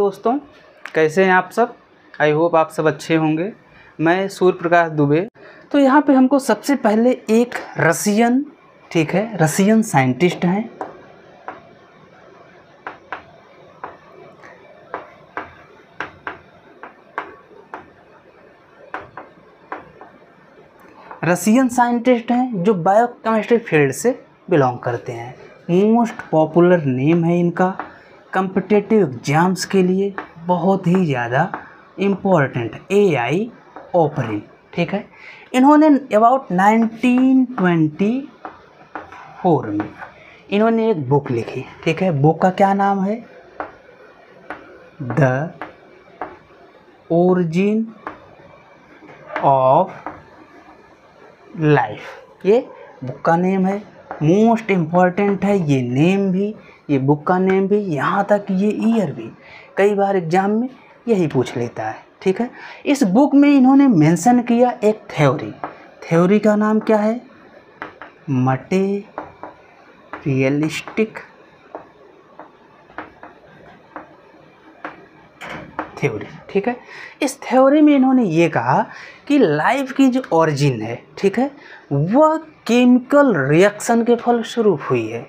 दोस्तों, कैसे हैं आप सब। आई होप आप सब अच्छे होंगे। मैं सूर्य प्रकाश दुबे। तो यहाँ पे हमको सबसे पहले एक रसियन, ठीक है, रसियन साइंटिस्ट हैं, जो बायोकेमिस्ट्री फील्ड से बिलोंग करते हैं। मोस्ट पॉपुलर नेम है इनका, कॉम्पिटिटिव एग्जाम्स के लिए बहुत ही ज़्यादा इम्पोर्टेंट, AI ओपरिन, ठीक है। इन्होंने अबाउट 1924 में इन्होंने एक बुक लिखी, ठीक है। बुक का क्या नाम है? द ओरिजिन ऑफ लाइफ, ये बुक का नेम है। मोस्ट इम्पॉर्टेंट है ये नेम भी, ये बुक का नेम भी, यहाँ तक ये ईयर भी। कई बार एग्जाम में यही पूछ लेता है, ठीक है। इस बुक में इन्होंने मेंशन किया एक थ्योरी का नाम क्या है? मटेरियलिस्टिक थ्योरी, ठीक है। इस थ्योरी में इन्होंने ये कहा कि लाइफ की जो ओरिजिन है, ठीक है, वह केमिकल रिएक्शन के फलस्वरूप हुई है,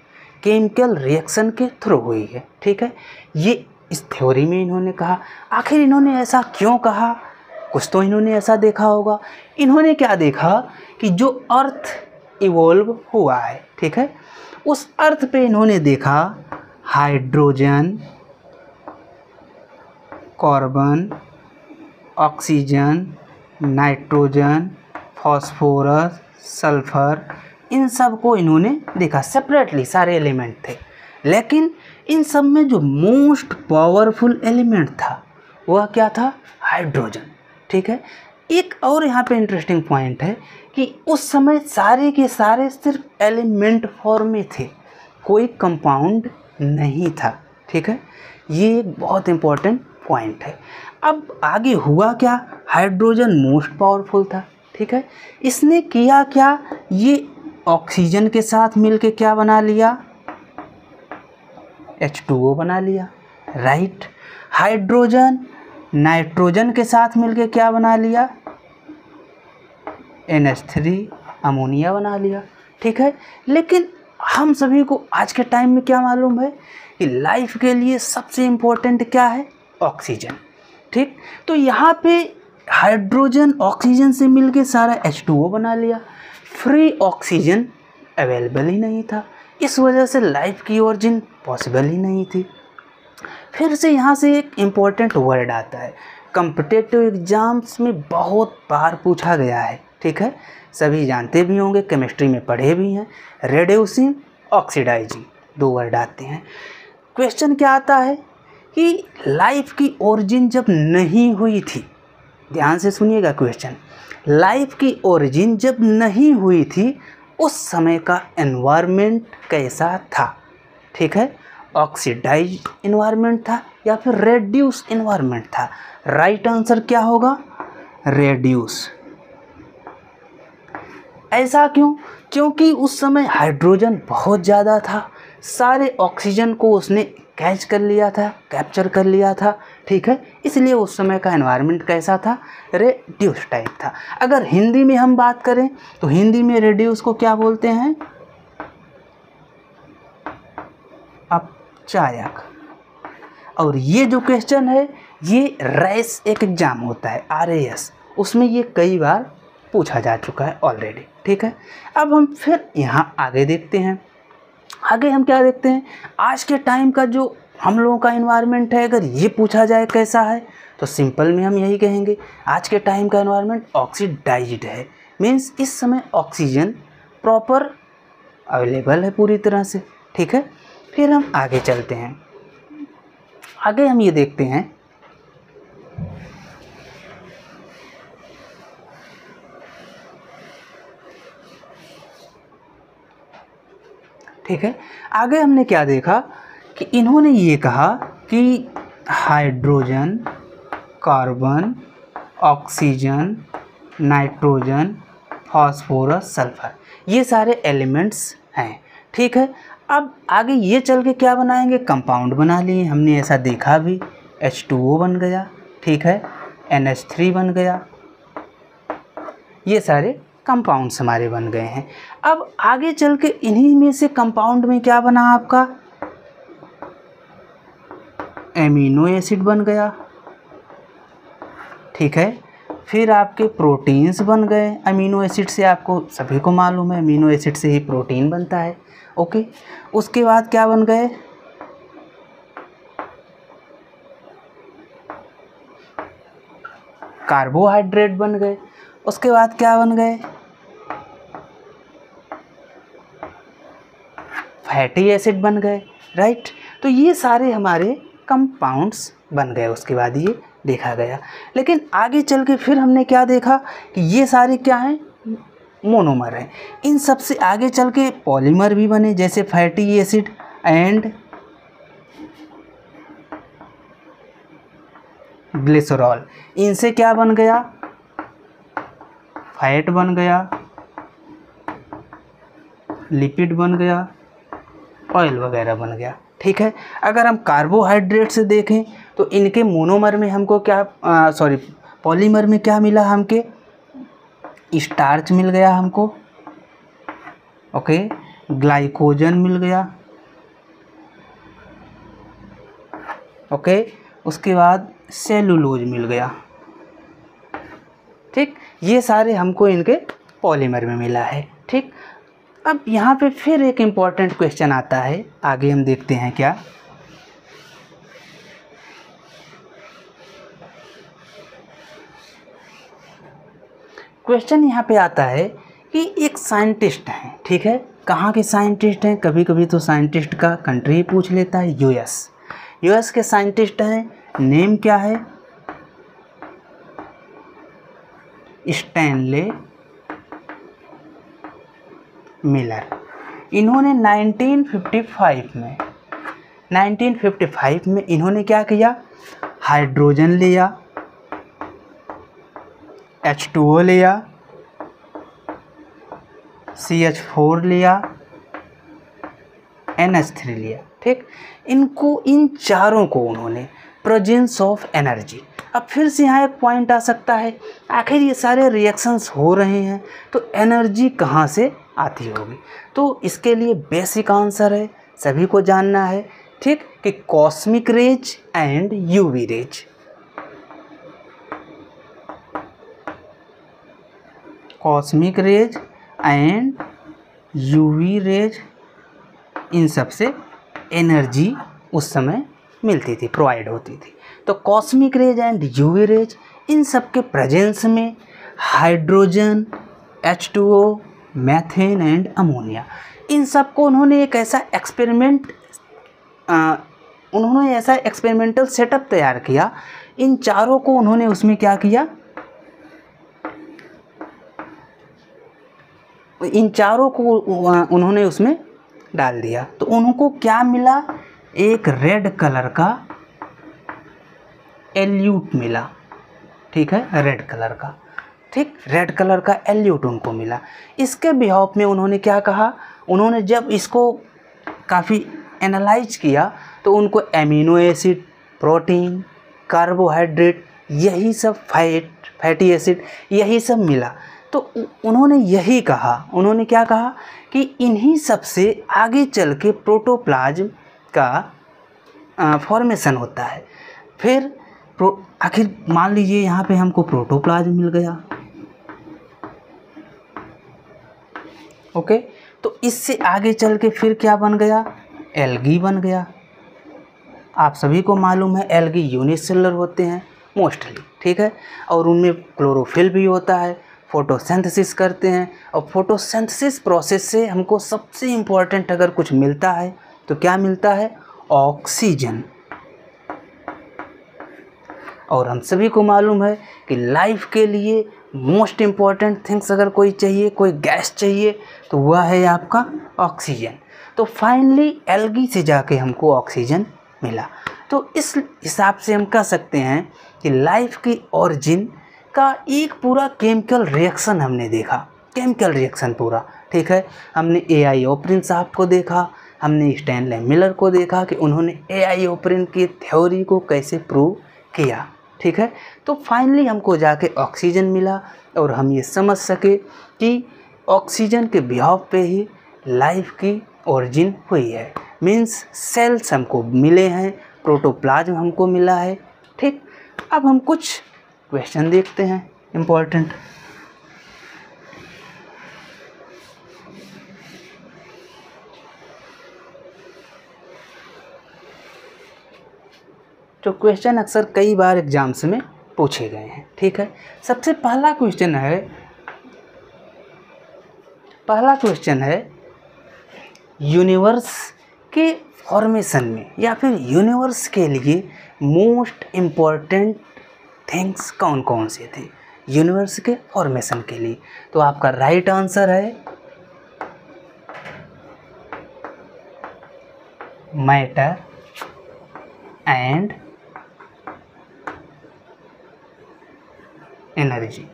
केमिकल रिएक्शन के थ्रू हुई है, ठीक है। ये इस थ्योरी में इन्होंने कहा। आखिर इन्होंने ऐसा क्यों कहा? कुछ तो इन्होंने ऐसा देखा होगा। इन्होंने क्या देखा कि जो अर्थ इवॉल्व हुआ है, ठीक है, उस अर्थ पे इन्होंने देखा hydrogen, carbon, oxygen, nitrogen, phosphorus, sulphur, इन सब को इन्होंने देखा सेपरेटली, सारे एलिमेंट थे। लेकिन इन सब में जो मोस्ट पावरफुल एलिमेंट था वह क्या था? हाइड्रोजन, ठीक है। एक और यहाँ पे इंटरेस्टिंग पॉइंट है कि उस समय सारे के सारे सिर्फ एलिमेंट फॉर्म में थे, कोई कंपाउंड नहीं था, ठीक है। ये एक बहुत इम्पोर्टेंट पॉइंट है। अब आगे हुआ क्या? हाइड्रोजन मोस्ट पावरफुल था, ठीक है। इसने किया क्या? ये ऑक्सीजन के साथ मिलके क्या बना लिया? H2O बना लिया, राइट। हाइड्रोजन नाइट्रोजन के साथ मिलके क्या बना लिया? NH3, अमोनिया बना लिया, ठीक है। लेकिन हम सभी को आज के टाइम में क्या मालूम है कि लाइफ के लिए सबसे इम्पोर्टेंट क्या है? ऑक्सीजन, ठीक। तो यहाँ पे हाइड्रोजन ऑक्सीजन से मिलके सारा H2O बना लिया। फ्री ऑक्सीजन अवेलेबल ही नहीं था, इस वजह से लाइफ की ओरिजिन पॉसिबल ही नहीं थी। फिर से यहाँ से एक इम्पोर्टेंट वर्ड आता है, कॉम्पिटिटिव एग्जाम्स में बहुत बार पूछा गया है, ठीक है, सभी जानते भी होंगे, केमिस्ट्री में पढ़े भी हैं। रिड्यूसिंग, ऑक्सीडाइजिंग, दो वर्ड आते हैं। क्वेश्चन क्या आता है कि लाइफ की ओरिजिन जब नहीं हुई थी, ध्यान से सुनिएगा क्वेश्चन, लाइफ की ओरिजिन जब नहीं हुई थी उस समय का एनवायरनमेंट कैसा था, ठीक है। ऑक्सीडाइज्ड एनवायरनमेंट था या फिर रेड्यूस एनवायरनमेंट था? राइट आंसर क्या होगा? रेड्यूस। ऐसा क्यों? क्योंकि उस समय हाइड्रोजन बहुत ज़्यादा था, सारे ऑक्सीजन को उसने कैच कर लिया था, कैप्चर कर लिया था, ठीक है। इसलिए उस समय का एनवायरनमेंट कैसा था? रेड्यूस टाइप था। अगर हिंदी में हम बात करें तो हिंदी में रेड्यूस को क्या बोलते हैं? अपचायक। और ये जो क्वेश्चन है ये रेस एक एग्जाम होता है, RAS, उसमें ये कई बार पूछा जा चुका है ऑलरेडी, ठीक है। अब हम फिर यहाँ आगे देखते हैं। आगे हम क्या देखते हैं? आज के टाइम का जो हम लोगों का एनवायरनमेंट है, अगर ये पूछा जाए कैसा है तो सिंपल में हम यही कहेंगे आज के टाइम का एनवायरनमेंट ऑक्सीडाइज्ड है। मीन्स इस समय ऑक्सीजन प्रॉपर अवेलेबल है पूरी तरह से, ठीक है। फिर हम आगे चलते हैं। आगे हम ये देखते हैं ठीक है। आगे हमने क्या देखा कि इन्होंने ये कहा कि hydrogen, carbon, oxygen, nitrogen, phosphorus, sulphur, ये सारे एलिमेंट्स हैं, ठीक है। अब आगे ये चल के क्या बनाएंगे? कंपाउंड बना लिए, हमने ऐसा देखा भी, H2O बन गया, ठीक है, NH3 बन गया। ये सारे कंपाउंड्स हमारे बन गए हैं। अब आगे चल के इन्हीं में से कंपाउंड में क्या बना आपका, एमिनो एसिड बन गया, ठीक है। फिर आपके प्रोटीन्स बन गए अमीनो एसिड से, आपको सभी को मालूम है अमीनो एसिड से ही प्रोटीन बनता है, ओके। उसके बाद क्या बन गए, कार्बोहाइड्रेट बन गए। उसके बाद क्या बन गए, फैटी एसिड बन गए, राइट। तो ये सारे हमारे कंपाउंड्स बन गए, उसके बाद ये देखा गया। लेकिन आगे चल के फिर हमने क्या देखा कि ये सारे क्या हैं, मोनोमर हैं। इन सब से आगे चल के पॉलीमर भी बने, जैसे फैटी एसिड एंड ग्लिसरॉल। इनसे क्या बन गया, फैट बन गया, लिपिड बन गया, ऑयल वगैरह बन गया, ठीक है। अगर हम कार्बोहाइड्रेट से देखें तो इनके मोनोमर में हमको क्या पॉलीमर में क्या मिला, हमके स्टार्च मिल गया हमको, ओके, ग्लाइकोजन मिल गया, ओके। उसके बाद सेलुलोज मिल गया, ठीक। ये सारे हमको इनके पॉलीमर में मिला है, ठीक। अब यहाँ पे फिर एक इम्पॉर्टेंट क्वेश्चन आता है, आगे हम देखते हैं क्या। क्वेश्चन यहाँ पे आता है कि एक साइंटिस्ट हैं, ठीक है। कहाँ के साइंटिस्ट हैं, कभी कभी तो साइंटिस्ट का कंट्री ही पूछ लेता है, यूएस के साइंटिस्ट हैं। नेम क्या है, स्टैनले मिलर। इन्होंने 1955 में इन्होंने क्या किया, हाइड्रोजन लिया, H2O लिया, CH4 लिया, NH3 लिया, ठीक। इन चारों को उन्होंने प्रेजेंस ऑफ एनर्जी। अब फिर से यहाँ एक पॉइंट आ सकता है, आखिर ये सारे रिएक्शंस हो रहे हैं तो एनर्जी कहाँ से आती होगी। तो इसके लिए बेसिक आंसर है, सभी को जानना है, ठीक, कि cosmic rays and UV rays. Cosmic rays and UV rays, इन सब से एनर्जी उस समय मिलती थी, प्रोवाइड होती थी। तो cosmic rays and UV rays, इन सब के प्रेजेंस में hydrogen, H2O, methane and ammonia, इन सब को उन्होंने एक ऐसा एक्सपेरिमेंटल सेटअप तैयार किया। इन चारों को उन्होंने उसमें क्या किया, इन चारों को उन्होंने उसमें डाल दिया। तो उनको क्या मिला, एक रेड कलर का एल्यूट मिला, ठीक है, रेड कलर का, ठीक, रेड कलर का एल्यूट उनको मिला। इसके बिहाफ में उन्होंने क्या कहा, उन्होंने जब इसको काफ़ी एनालाइज किया तो उनको एमिनो एसिड, प्रोटीन, कार्बोहाइड्रेट, यही सब फैटी एसिड, यही सब मिला। तो उन्होंने यही कहा, उन्होंने क्या कहा कि इन्हीं सब से आगे चल के प्रोटोप्लाज्म का फॉर्मेशन होता है। फिर आखिर मान लीजिए यहाँ पे हमको प्रोटोप्लाज्म मिल गया, ओके। तो इससे आगे चल के फिर क्या बन गया, एल्गी बन गया। आप सभी को मालूम है एल्गी यूनिसेलुलर होते हैं मोस्टली, ठीक है, और उनमें क्लोरोफिल भी होता है, फोटोसिंथेसिस करते हैं। और फोटोसिंथेसिस प्रोसेस से हमको सबसे इम्पोर्टेंट अगर कुछ मिलता है तो क्या मिलता है, ऑक्सीजन। और हम सभी को मालूम है कि लाइफ के लिए मोस्ट इम्पॉर्टेंट थिंग्स अगर कोई चाहिए, कोई गैस चाहिए, तो वह है आपका ऑक्सीजन। तो फाइनली एल्गी से जाके हमको ऑक्सीजन मिला। तो इस हिसाब से हम कह सकते हैं कि लाइफ की ओरिजिन का एक पूरा केमिकल रिएक्शन हमने देखा, केमिकल रिएक्शन पूरा, ठीक है। हमने AI ऑपरिन साहब को देखा, हमने स्टैनले मिलर को देखा कि उन्होंने एआई ऑपरेन की थ्योरी को कैसे प्रूव किया। ठीक है, तो फाइनली हमको जाके ऑक्सीजन मिला और हम ये समझ सके कि ऑक्सीजन के बिहाव पे ही लाइफ की ओरिजिन हुई है। मीन्स सेल्स हमको मिले हैं, प्रोटोप्लाज्म हमको मिला है। ठीक, अब हम कुछ क्वेश्चन देखते हैं इम्पोर्टेंट। जो क्वेश्चन अक्सर कई बार एग्जाम्स में पूछे गए हैं। ठीक है, सबसे पहला क्वेश्चन है यूनिवर्स के फॉर्मेशन में या फिर यूनिवर्स के लिए मोस्ट इम्पॉर्टेंट थिंग्स कौन कौन से थे यूनिवर्स के फॉर्मेशन के लिए। तो आपका राइट आंसर है मैटर एंड एनर्जी।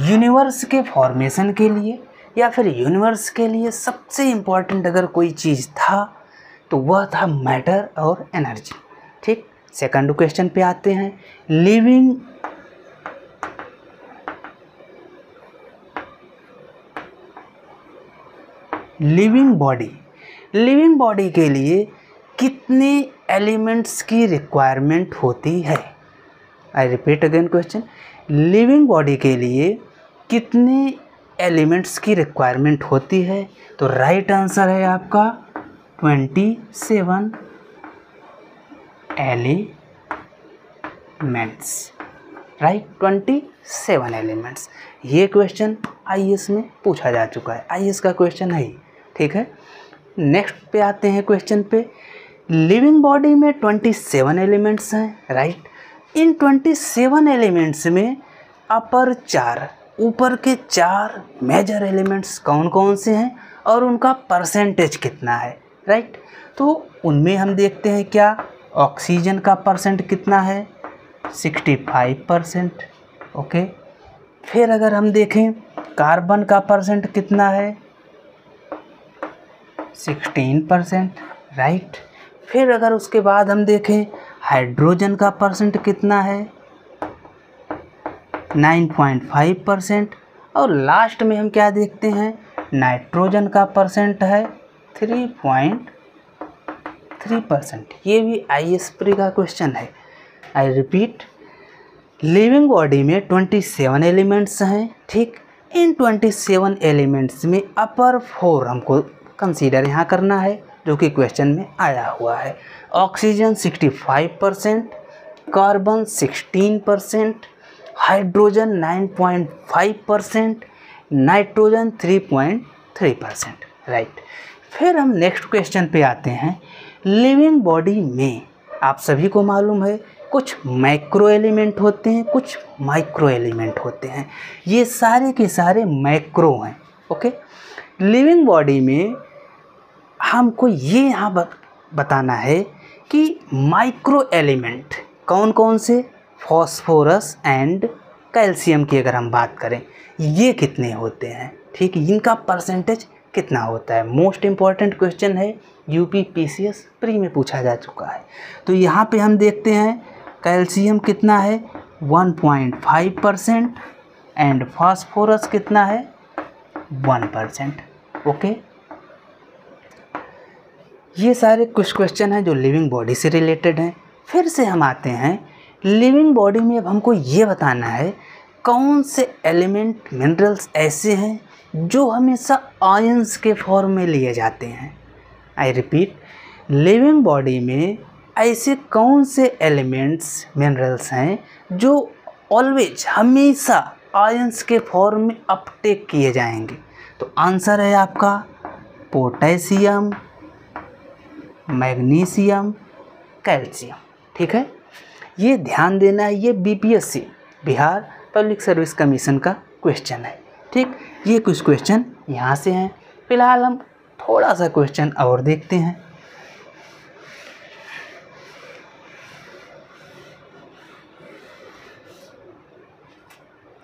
यूनिवर्स के फॉर्मेशन के लिए या फिर यूनिवर्स के लिए सबसे इम्पॉर्टेंट अगर कोई चीज़ था तो वह था मैटर और एनर्जी। ठीक, सेकंड क्वेश्चन पे आते हैं। लिविंग बॉडी के लिए कितने एलिमेंट्स की रिक्वायरमेंट होती है। I repeat again question, living body के लिए कितने एलिमेंट्स की रिक्वायरमेंट होती है। तो राइट आंसर है आपका 27 एलिमेंट्स। Right, 27 elements. ये क्वेश्चन आईएएस में पूछा जा चुका है, आईएएस का क्वेश्चन है। ठीक है, नेक्स्ट पे आते हैं क्वेश्चन पे। लिविंग बॉडी में 27 एलिमेंट्स हैं। राइट, इन 27 एलिमेंट्स में ऊपर के 4 मेजर एलिमेंट्स कौन कौन से हैं और उनका परसेंटेज कितना है। राइट, तो उनमें हम देखते हैं क्या ऑक्सीजन का परसेंट कितना है 65%। ओके, फिर अगर हम देखें कार्बन का परसेंट कितना है 16%। राइट, फिर अगर उसके बाद हम देखें हाइड्रोजन का परसेंट कितना है 9.5%। और लास्ट में हम क्या देखते हैं नाइट्रोजन का परसेंट है 3.3%। ये भी आईएएस प्री का क्वेश्चन है। आई रिपीट, लिविंग बॉडी में 27 एलिमेंट्स हैं। ठीक, इन 27 एलिमेंट्स में अपर 4 हमको कंसीडर यहाँ करना है जो कि क्वेश्चन में आया हुआ है। Oxygen 65%, carbon 16%, hydrogen 9.5%, nitrogen 3.3%। Right, फिर हम नेक्स्ट क्वेश्चन पे आते हैं। लिविंग बॉडी में आप सभी को मालूम है कुछ मैक्रो एलिमेंट होते हैं, कुछ माइक्रो एलिमेंट होते हैं। ये सारे के सारे मैक्रो हैं। ओके, लिविंग बॉडी में हमको ये यहाँ बताना है कि माइक्रो एलिमेंट कौन कौन से, फॉस्फोरस एंड कैल्शियम की अगर हम बात करें ये कितने होते हैं। ठीक, इनका परसेंटेज कितना होता है। मोस्ट इम्पॉर्टेंट क्वेश्चन है, यूपीपीसीएस प्री में पूछा जा चुका है। तो यहाँ पे हम देखते हैं कैल्शियम कितना है 1.5% एंड फास्फोरस कितना है 1%। ओके, ये सारे कुछ क्वेश्चन हैं जो लिविंग बॉडी से रिलेटेड हैं। फिर से हम आते हैं लिविंग बॉडी में। अब हमको ये बताना है कौन से एलिमेंट मिनरल्स ऐसे हैं जो हमेशा आयंस के फॉर्म में लिए जाते हैं। आई रिपीट, लिविंग बॉडी में ऐसे कौन से एलिमेंट्स मिनरल्स हैं जो ऑलवेज हमेशा आयंस के फॉर्म में अपटेक किए जाएंगे। तो आंसर है आपका पोटेशियम, मैग्नीशियम, कैल्शियम। ठीक है, ये ध्यान देना है, ये BPSC Bihar public service commission का क्वेश्चन है। ठीक, ये कुछ क्वेश्चन यहाँ से हैं। फिलहाल हम थोड़ा सा क्वेश्चन और देखते हैं।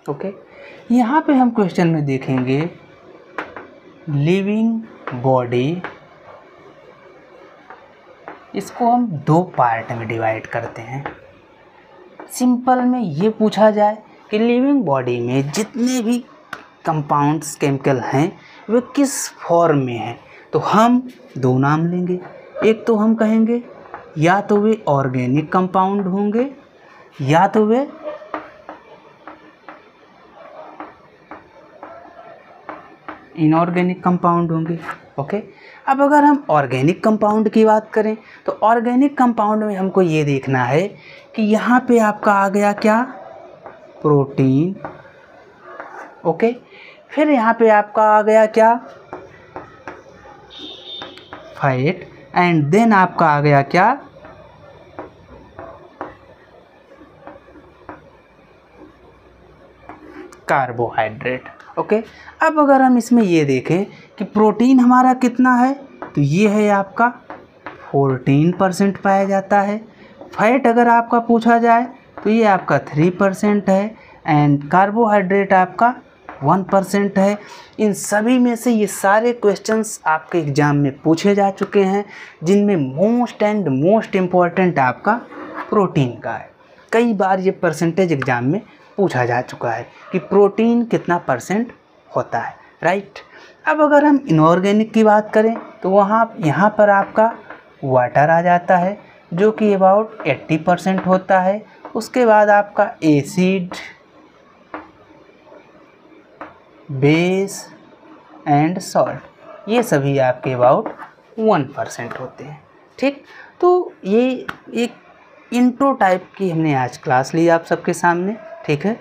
ओके, यहाँ पे हम क्वेश्चन में देखेंगे लिविंग बॉडी इसको हम दो पार्ट में डिवाइड करते हैं। सिंपल में ये पूछा जाए कि लिविंग बॉडी में जितने भी कंपाउंड्स केमिकल हैं वे किस फॉर्म में हैं, तो हम दो नाम लेंगे। एक तो हम कहेंगे या तो वे ऑर्गेनिक कंपाउंड होंगे या तो वे इनऑर्गेनिक कंपाउंड होंगे। ओके, अब अगर हम ऑर्गेनिक कंपाउंड की बात करें तो ऑर्गेनिक कंपाउंड में हमको ये देखना है कि यहाँ पे आपका आ गया क्या, प्रोटीन। ओके, फिर यहाँ पे आपका आ गया क्या, फैट, एंड देन आपका आ गया क्या, कार्बोहाइड्रेट। ओके, अब अगर हम इसमें ये देखें कि प्रोटीन हमारा कितना है, तो ये है आपका 14% पाया जाता है। फैट अगर आपका पूछा जाए तो ये आपका 3% है, एंड कार्बोहाइड्रेट आपका 1% है। इन सभी में से ये सारे क्वेश्चंस आपके एग्ज़ाम में पूछे जा चुके हैं, जिनमें मोस्ट इम्पॉर्टेंट आपका प्रोटीन का है। कई बार ये परसेंटेज एग्ज़ाम में पूछा जा चुका है कि प्रोटीन कितना % होता है, राइट। अब अगर हम इनऑर्गेनिक की बात करें तो यहाँ पर आपका वाटर आ जाता है जो कि अबाउट 80% होता है। उसके बाद आपका एसिड, बेस एंड सॉल्ट, ये सभी आपके अबाउट 1% होते हैं। ठीक, तो ये एक इंट्रो टाइप की हमने आज क्लास ली आप सबके सामने। ठीक है,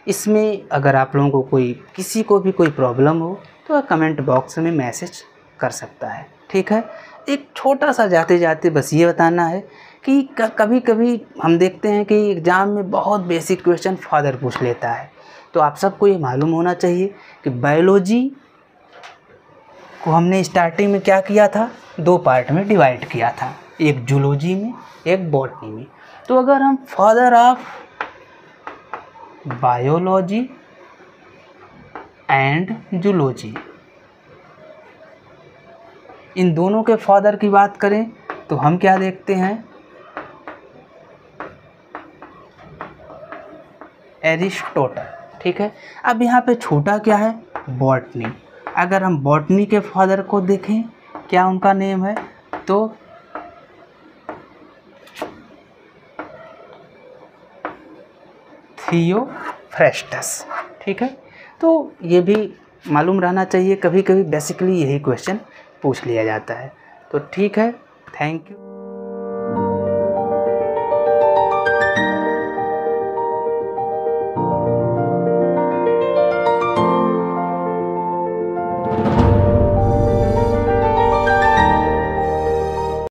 इसमें अगर आप लोगों को किसी को भी कोई प्रॉब्लम हो तो कमेंट बॉक्स में मैसेज कर सकता है। ठीक है, एक छोटा सा जाते जाते बस ये बताना है कि कभी कभी हम देखते हैं कि एग्ज़ाम में बहुत बेसिक क्वेश्चन फादर पूछ लेता है। तो आप सबको ये मालूम होना चाहिए कि बायोलॉजी को हमने स्टार्टिंग में क्या किया था, दो पार्ट में डिवाइड किया था, एक जूलॉजी में एक बॉटनी में। तो अगर हम father of biology and zoology, इन दोनों के फादर की बात करें तो हम क्या देखते हैं, एरिस्टोटल। ठीक है, अब यहाँ पे छोटा क्या है, बॉटनी। अगर हम बॉटनी के फादर को देखें, क्या उनका नेम है, तो थियोफ्रेस्टस। ठीक है, तो ये भी मालूम रहना चाहिए, कभी कभी बेसिकली यही क्वेश्चन पूछ लिया जाता है। तो ठीक है, थैंक यू।